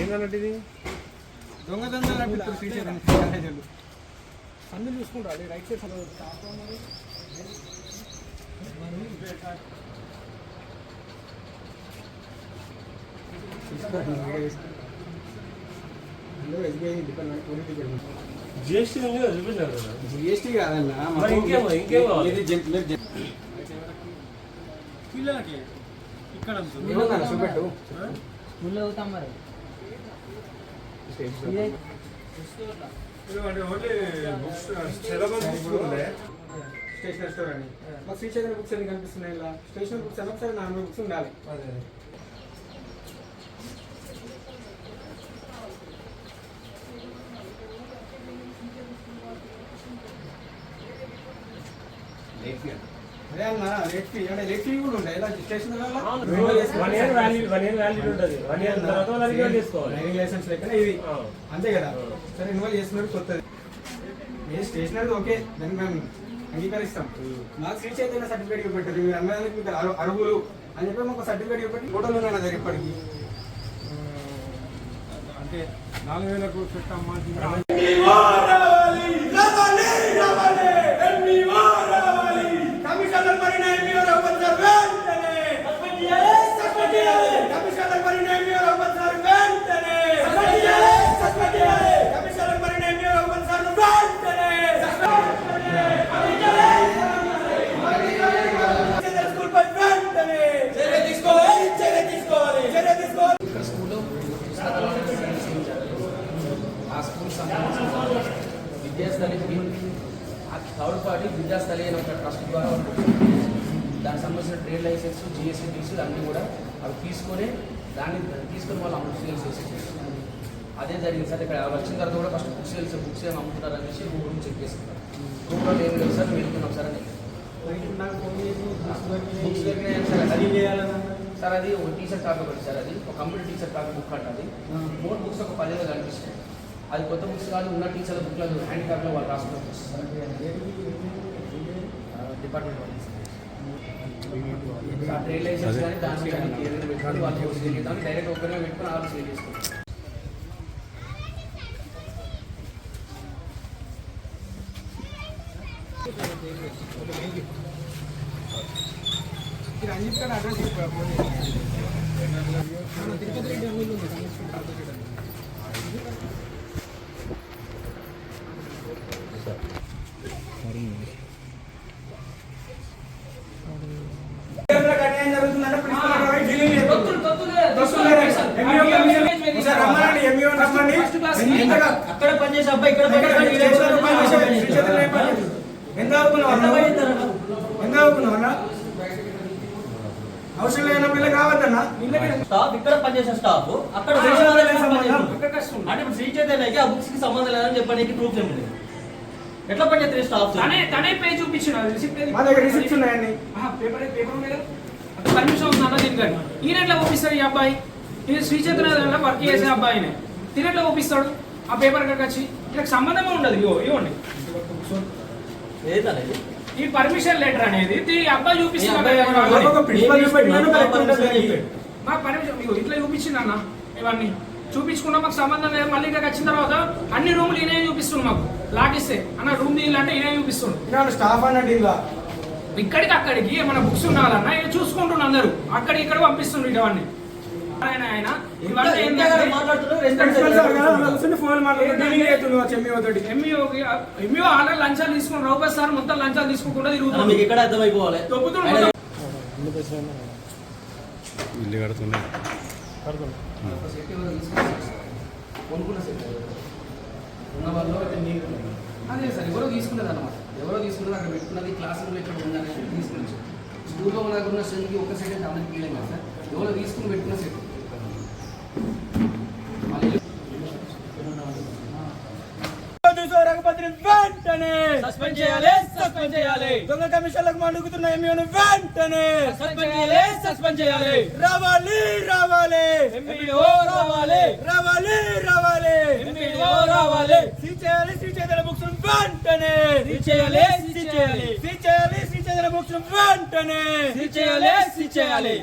ఏంటన్నట్టు ఇది దొంగ సందులు చూసుకుంటారు అది రైట్ సైడ్ జిఎస్టీ చూపించారు. జిఎస్టీ కాదన్నా పిల్లలకి ఇక్కడ చూపెట్టు ముళ్ళు అవుతాం మరి స్టేషనరీ స్టోర్ అని మాకు శ్రీ చైతన్య బుక్స్ అని కనిపిస్తున్నాయి. ఇలా స్టేషనరీ బుక్స్ అని ఒకసారి 4 బుక్స్ ఉండాలి. అదే అన్న లేట్ ఫీ అంటే లేట్ ఫీ కూడా ఉంటాయి. ఇలా స్టేషనరీ డ్రైవింగ్ లైసెన్స్ లెక్కన ఇది అంతే కదా. సరే ఇన్వాల్వ్ చేస్తున్నారు కొత్తది ఏ స్టేషనరీ ఓకే దాన్ని మేము అంగీకరిస్తాం. మాకు శ్రీ చైతన్య సర్టిఫికేట్ ఇవ్వబెట్టారు. మీరు అమ్మడానికి మీకు అర్హులు అని చెప్పి మాకు సర్టిఫికేట్ ఇవ్వబెట్టి ఫోటోలు ఉన్నాయి నా దగ్గర ఇప్పటికి. అంటే 4000 పెట్టమ్మా విద్యాస్థలికి థర్డ్ పార్టీ విద్యాస్థలి అనే ఒక ట్రస్ట్ ద్వారా దానికి సంబంధించిన ట్రేడ్ లైసెన్స్ జిఎస్టీ ఫీజులు అన్నీ కూడా అవి తీసుకొని దాన్ని తీసుకొని వాళ్ళు అమలు చేసేసి అదే జరిగింది సార్. ఇక్కడ వచ్చిన తర్వాత కూడా ఫస్ట్ బుక్స్ ఏమి అమ్ముతారు అనేసి రూమ్ చెక్ చేసుకుంటారు. రూమ్లో ఏమి లేదు సార్ వెళ్తున్నాం సార్ అని బుక్స్ దొరికినాయి సార్. అది ఒక టీచర్ కాపీ ఒకటి సార్, అది ఒక కంప్యూటర్ టీచర్ కాపీ బుక్ అంటది. 3 బుక్స్ ఒక 10 కనిపిస్తాయి. అది కొత్త బుక్స్ కాదు, ఉన్న టీచర్ల బుక్లు హ్యాండ్ కాపీలో వాళ్ళు రాసుకుంటారు డిపార్ట్మెంట్ వాళ్ళు. ట్రేడ్ లైసెన్స్ కానీ దాన్ని పెట్టుకొని వాళ్ళు సేల్ చేద్దాం డైరెక్ట్ ఒకరిగా పెట్టుకొని వాళ్ళు సేల్ చేసుకుంటారు. అడ్రస్ తిరుపతి రెడ్డి అమలు అక్కడ పనిచేసే అబ్బాయి ఇక్కడ అవసరం లేని పిల్ల కావద్దన్నా. స్టాఫ్ ఇక్కడ పనిచేసే స్టాఫ్ అక్కడ అంటే ఇప్పుడు శ్రీ చైతన్యకి ఆ బుక్స్ కి సంబంధం లేదని చెప్పడానికి ప్రూఫ్ ఏమి లేదు. ఎట్లా పనిచేస్తారు స్టాఫ్? తనే పేజ్ చూపించిన మా దగ్గర రిసిప్ట్స్ ఉన్నాయండి. పర్మిషన్ ఉందన్న దీనికండి. ఈయన ఎట్లా పంపిస్తాడు ఈ అబ్బాయి? ఇది శ్రీ చైతన్య వర్క్ చేసే అబ్బాయినే తినట్లా పంపిస్తాడు ఆ పేపర్ అక్కడికి వచ్చి. ఇలా సంబంధమే ఉండదు. ఇవ్వండి ఈ పర్మిషన్ లెటర్ అనేది అబ్బాయి చూపిస్తున్నాడు. మాకు పర్మిషన్ ఇట్లా చూపించింది అన్న. ఇవన్నీ చూపించుకున్నా మాకు సంబంధం లేదు. మళ్ళీ ఇక్కడికి వచ్చిన తర్వాత అన్ని రూములు ఈయన చూపిస్తుంది. మాకు లాగిస్తే అన్న రూమ్ తీయాలంటే ఈయన చూపిస్తుంది. స్టాఫ్ అన్నట్టు ఇక్కడికి అక్కడికి ఏమైనా బుక్స్ ఉండాలన్నా ఈయన చూసుకుంటున్నా అందరూ అక్కడికి ఇక్కడ పంపిస్తుండ్రు ఇవన్నీ. ఆయన ఎంఈఓ ఆల్రెడీ లంచాలు తీసుకుని రౌపతి సార్ మొత్తం లంచాలు తీసుకోకుండా తిరుగుతుంది. ఇక్కడ అర్థమైపోవాలి ఇల్లు కడుతున్నాయి. అదే సార్ ఎవరో తీసుకున్నది అనమాట. ఎవరో తీసుకున్నది అక్కడ పెట్టుకున్నది క్లాస్ రూమ్లో ఇక్కడ ఉందని తీసుకుని స్కూల్లో ఉన్న దగ్గర ఉన్న స్టూడెంట్కి ఒక సెకండ్ అందరికి ఫీలింగ్ కదా సార్. ఎవరో తీసుకుని పెట్టుకున్న సెట్ సస్పెండ్ చేయాలి, సస్పెండ్ చేయాలి. దొంగ కమిషన్లకు మండుకుతున్న ఎంఈఓను వెంటనే సస్పెండ్ చేయాలి, సస్పెండ్ చేయాలి. రావాలి రావాలి ఎంఈఓ రావాలి, రావాలి రావాలి ఎంఈఓ రావాలి. సీజ్ చేయాలి శ్రీ చైతన్య బుక్స్ వెంటనే సీజ్ చేయాలి, సీజ్ చేయాలి. సీజ్ చేయాలి శ్రీ చైతన్య బుక్స్ వెంటనే సీజ్ చేయాలి, చేయాలి.